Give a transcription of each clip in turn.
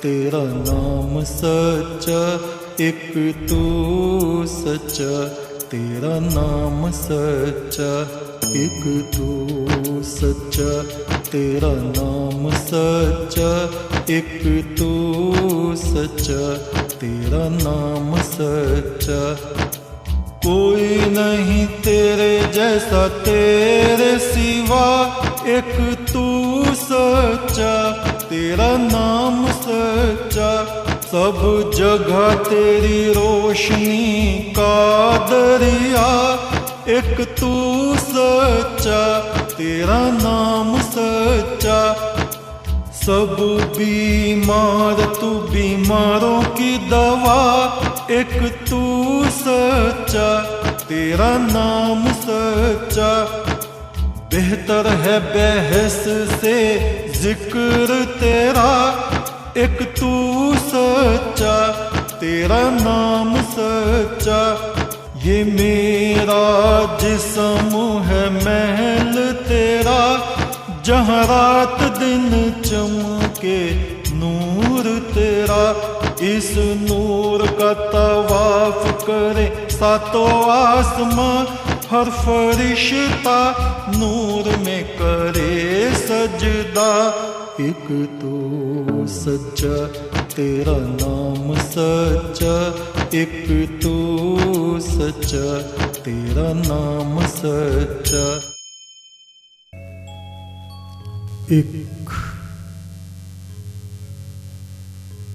तेरा नाम सच्चा, एक तू सच्चा। तेरा नाम सच्चा, एक तू सच्चा। तेरा नाम सच्चा, एक तू सच्चा। तेरा नाम सच्चा, कोई नहीं तेरे जैसा तेरे सिवा, एक तू सच्चा। तेरा नाम सच्चा, सब जगह तेरी रोशनी का दरिया, एक तू सच्चा। तेरा नाम सच्चा, सब बीमार तू बीमारों की दवा, एक तू सच्चा। तेरा नाम सच्चा, बेहतर है बहस से जिक्र तेरा, एक तू सच्चा। तेरा नाम सच्चा, ये मेरा जिस्म है महल तेरा, जहाँ रात दिन चमके नूर तेरा। इस नूर का तवाफ करे सातों आसमां, हर फरिश्ता नूर में करे सजदा, एक तो सच्चा। तेरा नाम सच्चा, एक तो सच्चा। तेरा नाम सच्चा, एक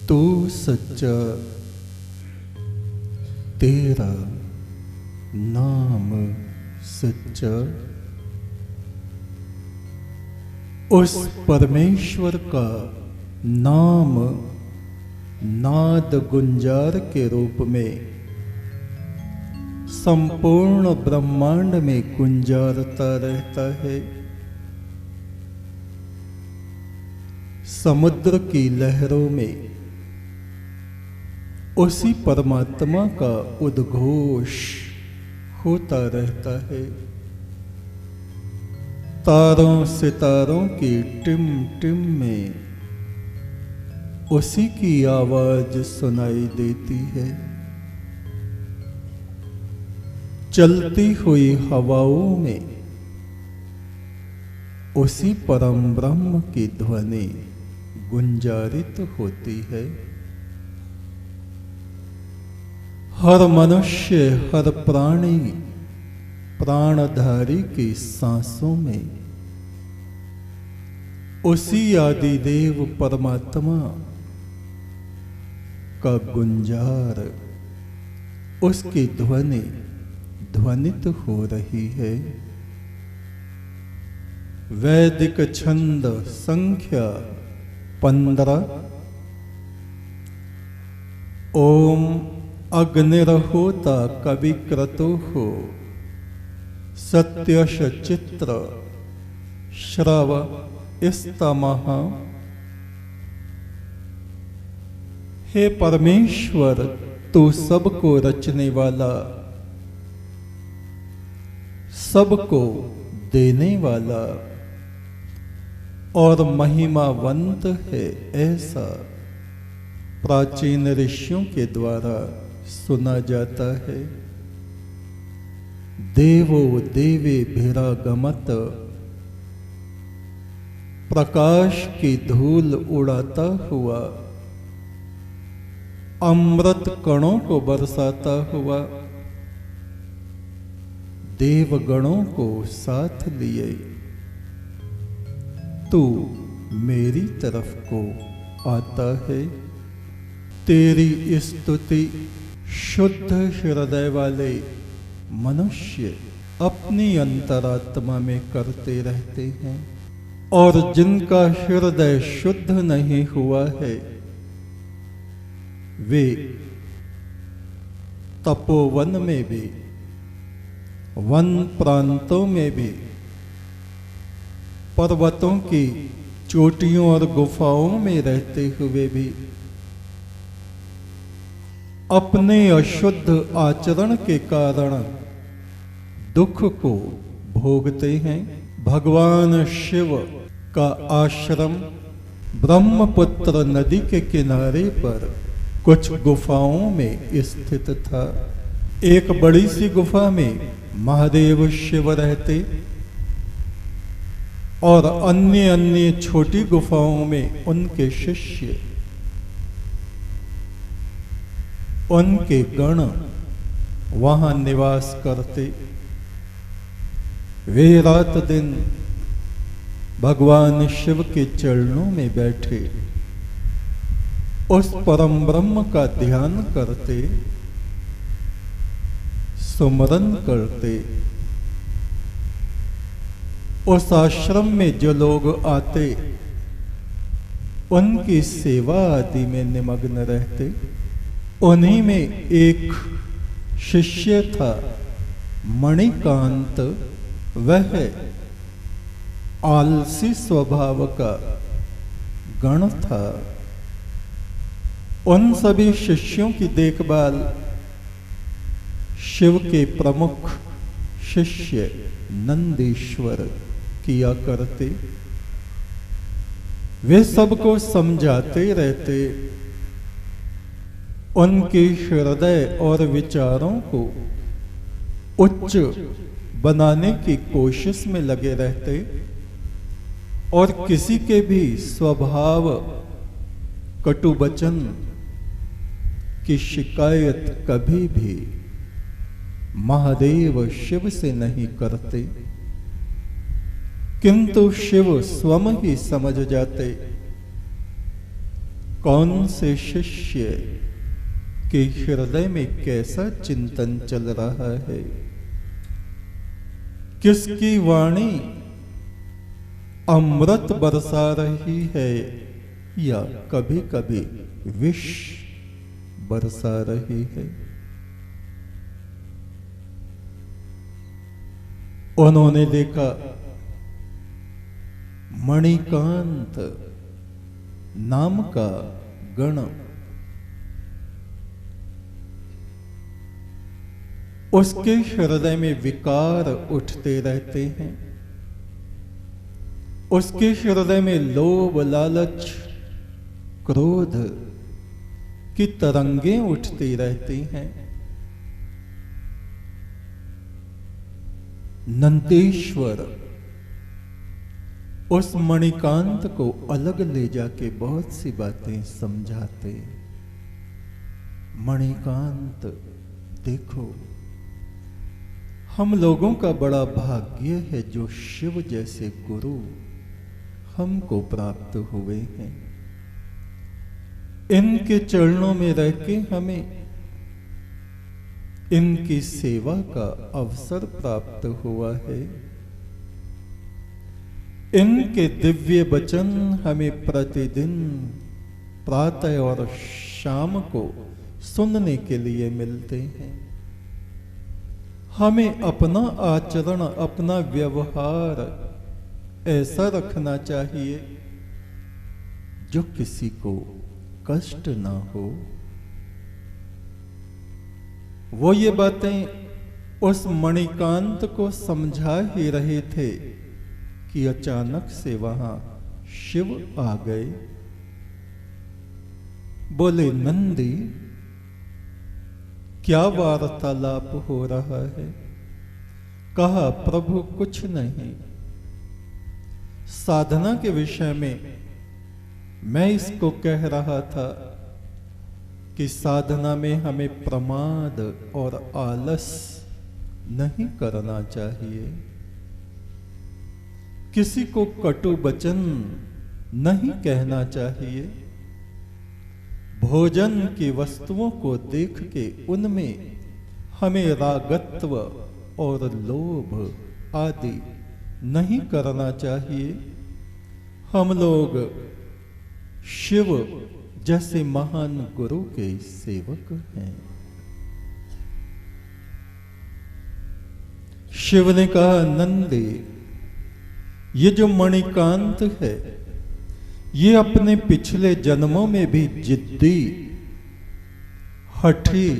तू सच्चा। तेरा नाम सच्चा, उस परमेश्वर का नाम नाद गुंजार के रूप में संपूर्ण ब्रह्मांड में गुंजारता रहता है। समुद्र की लहरों में उसी परमात्मा का उद्घोष होता रहता है। तारों सितारों की टिम टिम में उसी की आवाज सुनाई देती है। चलती हुई हवाओं में उसी परम ब्रह्म की ध्वनि गुंजारित होती है। हर मनुष्य, हर प्राणी, प्राणधारी की सांसों में उसी आदिदेव परमात्मा का गुंजार, उसकी ध्वनि ध्वनित हो रही है। वैदिक छंद संख्या 15। ओम अग्निर्होता कविक्रतुः सत्यश चित्र श्रव स्तमः। हे परमेश्वर, तू सबको रचने वाला, सबको देने वाला और महिमावंत है, ऐसा प्राचीन ऋषियों के द्वारा सुना जाता है। देवो देवे भिरागमत, प्रकाश की धूल उड़ाता हुआ, अमृत कणों को बरसाता हुआ, देवगणों को साथ लिए तू मेरी तरफ को आता है। तेरी स्तुति शुद्ध हृदय वाले मनुष्य अपनी अंतरात्मा में करते रहते हैं, और जिनका हृदय शुद्ध नहीं हुआ है वे तपोवन में भी, वन प्रांतों में भी, पर्वतों की चोटियों और गुफाओं में रहते हुए भी अपने अशुद्ध आचरण के कारण दुख को भोगते हैं। भगवान शिव का आश्रम ब्रह्मपुत्र नदी के किनारे पर कुछ गुफाओं में स्थित था। एक बड़ी सी गुफा में महादेव शिव रहते और अन्य अन्य छोटी गुफाओं में उनके शिष्य, उनके गण वहां निवास करते। वे रात दिन भगवान शिव के चरणों में बैठे उस परम ब्रह्म का ध्यान करते, सुमरन करते। उस आश्रम में जो लोग आते उनकी सेवा आदि में निमग्न रहते। उन्हीं में एक शिष्य था मणिकांत। वह आलसी स्वभाव का गण था। उन सभी शिष्यों की देखभाल शिव के प्रमुख शिष्य नंदीश्वर किया करते। वे सबको समझाते रहते, उनके हृदय और विचारों को उच्च बनाने की कोशिश में लगे रहते और किसी के भी स्वभाव कटु वचन की शिकायत कभी भी महादेव शिव से नहीं करते। किंतु शिव स्वयं ही समझ जाते कौन से शिष्य के हृदय में कैसा चिंतन चल रहा है, किसकी वाणी अमृत बरसा रही है या कभी कभी विष बरसा रही है। उन्होंने देखा मणिकांत नाम का गण उसके हृदय में विकार उठते रहते हैं। उसके हृदय में लोभ, लालच, क्रोध की तरंगें उठती रहती हैं। नंदीश्वर उस मणिकांत को अलग ले जाके बहुत सी बातें समझाते। मणिकांत देखो, हम लोगों का बड़ा भाग्य है जो शिव जैसे गुरु हमको प्राप्त हुए हैं। इनके चरणों में रह के हमें इनकी सेवा का अवसर प्राप्त हुआ है। इनके दिव्य वचन हमें प्रतिदिन प्रातः और शाम को सुनने के लिए मिलते हैं। हमें अपना आचरण, अपना व्यवहार ऐसा रखना चाहिए जो किसी को कष्ट ना हो। वो ये बातें उस मणिकांत को समझा ही रहे थे कि अचानक से वहां शिव आ गए। बोले, नंदी, क्या वार्तालाप हो रहा है? कहा, प्रभु कुछ नहीं, साधना के विषय में मैं इसको कह रहा था कि साधना में हमें प्रमाद और आलस नहीं करना चाहिए। किसी को कटु वचन नहीं कहना चाहिए। भोजन की वस्तुओं को देख के उनमें हमें रागत्व और लोभ आदि नहीं करना चाहिए। हम लोग शिव जैसे महान गुरु के सेवक हैं। शिव ने कहा, नंदी, ये जो मणिकांत है ये अपने पिछले जन्मों में भी जिद्दी, हठी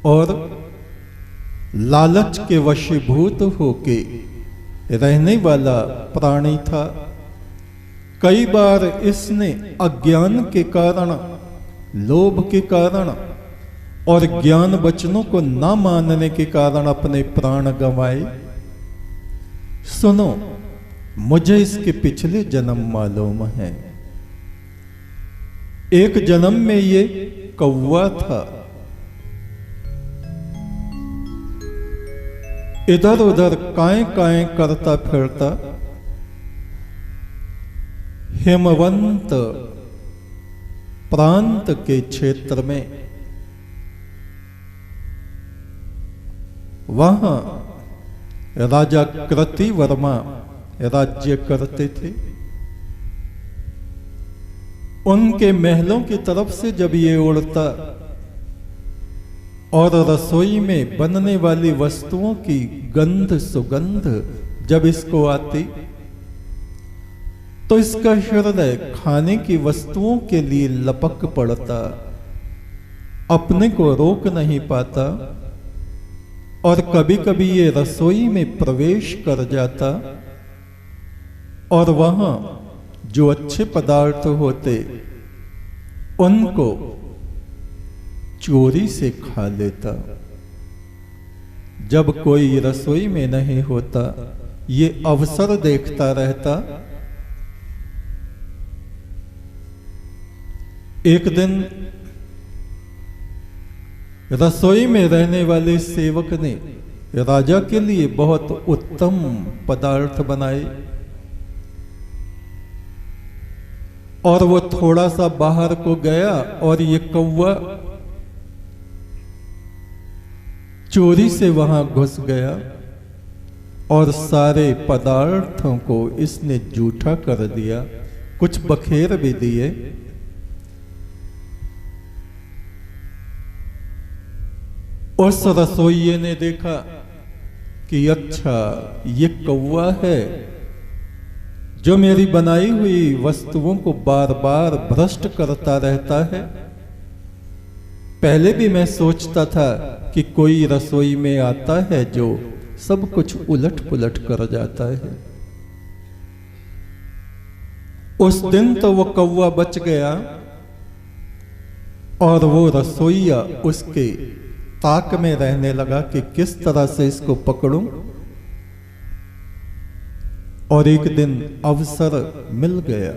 और लालच के वशीभूत होके रहने वाला प्राणी था। कई बार इसने अज्ञान के कारण, लोभ के कारण और ज्ञान वचनों को न मानने के कारण अपने प्राण गंवाए। सुनो, मुझे इसके पिछले जन्म मालूम है। एक जन्म में ये कौवा था, इधर उधर काएं काएं करता फिरता हिमवंत प्रांत के क्षेत्र में, वहां राजा कृतिवर्मा राज्य करते थे। उनके महलों की तरफ से जब ये उड़ता और रसोई में बनने वाली वस्तुओं की गंध सुगंध जब इसको आती, तो इसका हृदय खाने की वस्तुओं के लिए लपक पड़ता, अपने को रोक नहीं पाता और कभी कभी ये रसोई में प्रवेश कर जाता और वहां जो अच्छे पदार्थ होते उनको चोरी से खा लेता। जब कोई रसोई में नहीं होता, ये अवसर देखता रहता। एक दिन रसोई में रहने वाले सेवक ने राजा के लिए बहुत उत्तम पदार्थ बनाए और वो थोड़ा सा बाहर को गया और ये कौवा चोरी से वहां घुस गया और सारे पदार्थों को इसने जूठा कर दिया, कुछ बखेर भी दिए। उस रसोइये ने देखा कि अच्छा, ये कौवा है जो मेरी बनाई हुई वस्तुओं को बार बार भ्रष्ट करता रहता है। पहले भी मैं सोचता था कि कोई रसोई में आता है जो सब कुछ उलट पुलट कर जाता है। उस दिन तो वो कौवा बच गया और वो रसोइया उसके ताक में रहने लगा कि किस तरह से इसको पकड़ूं। और एक दिन अवसर मिल गया।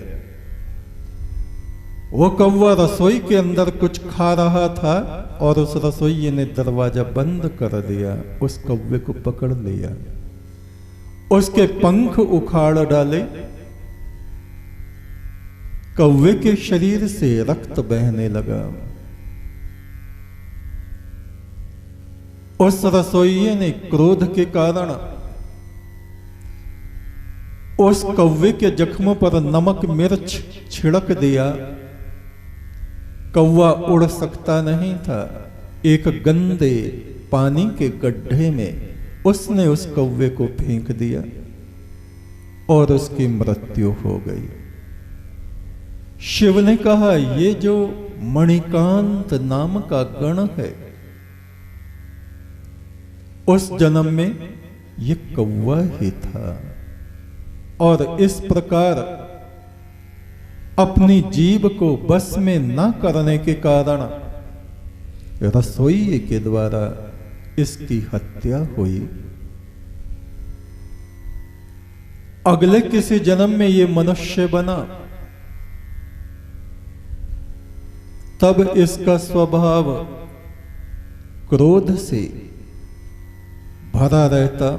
वो कौवा रसोई के अंदर कुछ खा रहा था और उस रसोइये ने दरवाजा बंद कर दिया, उस कौवे को पकड़ लिया, उसके पंख उखाड़ डाले, कौवे के शरीर से रक्त बहने लगा। उस रसोइये ने क्रोध के कारण उस कौवे के जख्मों पर नमक मिर्च छिड़क दिया। कौवा उड़ सकता नहीं था। एक गंदे पानी के गड्ढे में उसने उस कौवे को फेंक दिया और उसकी मृत्यु हो गई। शिव ने कहा, ये जो मणिकांत नाम का गण है, उस जन्म में ये कौवा ही था। और इस प्रकार अपनी जीभ को बस में न करने के कारण रसोई के द्वारा इसकी हत्या हुई। अगले किसी जन्म में ये मनुष्य बना, तब इसका स्वभाव क्रोध से भरा रहता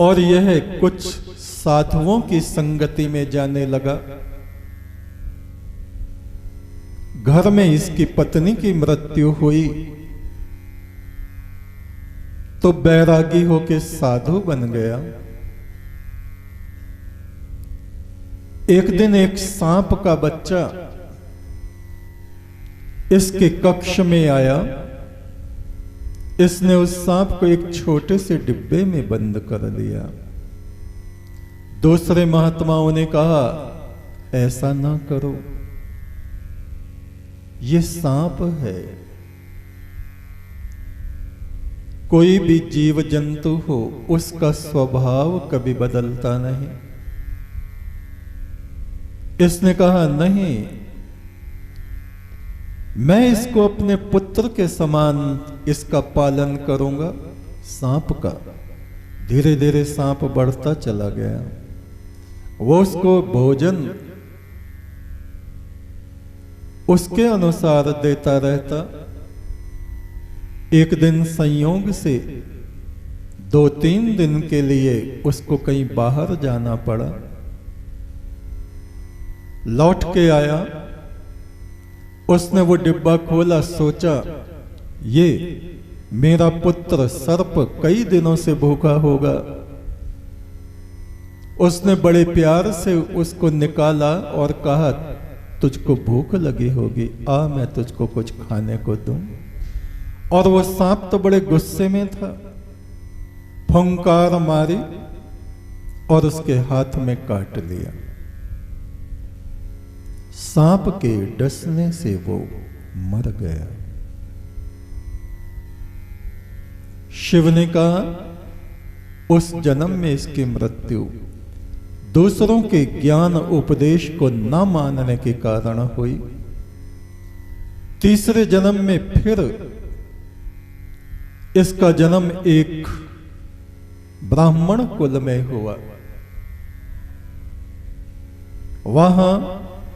और यह कुछ साधुओं की संगति में जाने लगा। घर में इसकी पत्नी की मृत्यु हुई तो बैरागी होके साधु बन गया। एक दिन एक सांप का बच्चा इसके कक्ष में आया। इसने उस सांप को एक छोटे से डिब्बे में बंद कर दिया। दूसरे महात्माओं ने कहा, ऐसा ना करो, ये सांप है। कोई भी जीव जंतु हो, उसका स्वभाव कभी बदलता नहीं। इसने कहा, नहीं, मैं इसको अपने पुत्र के समान इसका पालन करूंगा। सांप का धीरे धीरे सांप बढ़ता चला गया। वो उसको भोजन उसके अनुसार देता रहता। एक दिन संयोग से 2-3 दिन के लिए उसको कहीं बाहर जाना पड़ा। लौट के आया, उसने वो डिब्बा खोला, सोचा ये मेरा पुत्र सर्प कई दिनों से भूखा होगा। उसने बड़े प्यार से उसको निकाला और कहा, तुझको भूख लगी होगी, आ मैं तुझको कुछ खाने को दूं। और वो सांप तो बड़े गुस्से में था, फुंकार मारी और उसके हाथ में काट लिया। सांप के डसने से वो मर गया। शिव ने कहा, उस जन्म में इसकी मृत्यु दूसरों के ज्ञान उपदेश को न मानने के कारण हुई। तीसरे जन्म में फिर इसका जन्म एक ब्राह्मण कुल में हुआ। वहां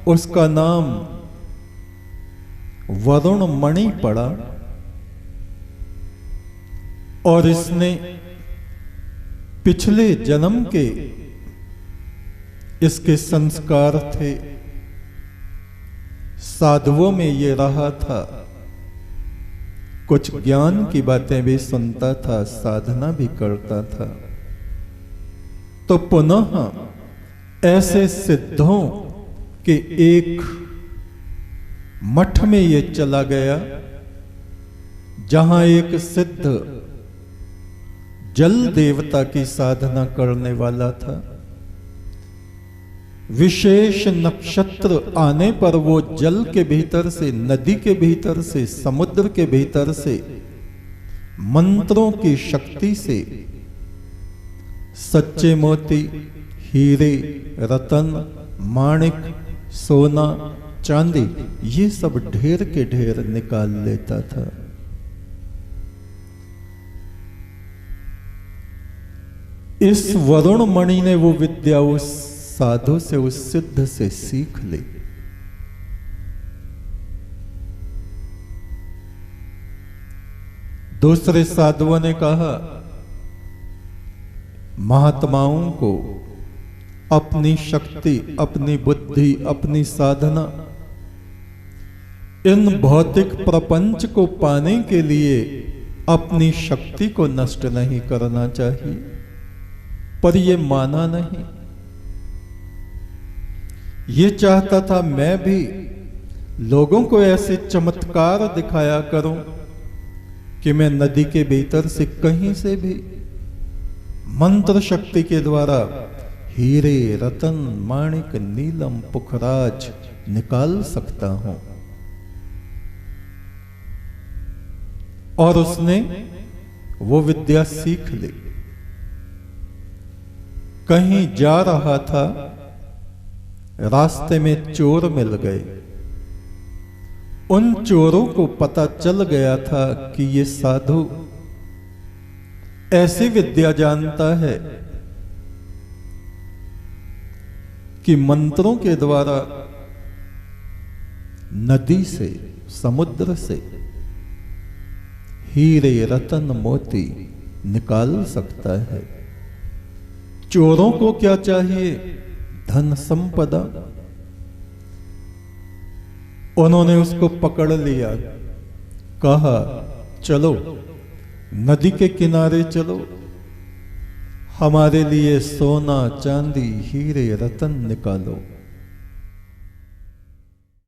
उसका नाम वरुण मणि पड़ा और इसने पिछले जन्म के इसके संस्कार थे। साधुओं में ये रहा था, कुछ ज्ञान की बातें भी सुनता था, साधना भी करता था। तो पुनः ऐसे सिद्धों के एक मठ में ये चला गया, जहां एक सिद्ध जल देवता की साधना करने वाला था। विशेष नक्षत्र आने पर वो जल के भीतर से, नदी के भीतर से, समुद्र के भीतर से मंत्रों की शक्ति से सच्चे मोती, हीरे, रतन, माणिक, सोना, चांदी, ये सब ढेर के ढेर निकाल लेता था। इस वरुण मणि ने वो विद्या उस साधु से, उस सिद्ध से सीख ली। दूसरे साधुओं ने कहा, महात्माओं को अपनी शक्ति, अपनी बुद्धि, अपनी साधना, इन भौतिक प्रपंच को पाने के लिए अपनी शक्ति को नष्ट नहीं करना चाहिए, पर ये माना नहीं। ये चाहता था मैं भी लोगों को ऐसे चमत्कार दिखाया करूं कि मैं नदी के भीतर से कहीं से भी मंत्र शक्ति के द्वारा हीरे, रतन, माणिक, नीलम, पुखराज निकाल सकता हूं। और उसने वो विद्या सीख ली। कहीं जा रहा था, रास्ते में चोर मिल गए। उन चोरों को पता चल गया था कि ये साधु ऐसी विद्या जानता है कि मंत्रों के द्वारा नदी से, समुद्र से हीरे, रतन, मोती निकाल सकता है। चोरों को क्या चाहिए? धन संपदा। उन्होंने उसको पकड़ लिया, कहा चलो नदी के किनारे चलो, हमारे लिए सोना, चांदी, हीरे, रतन निकालो।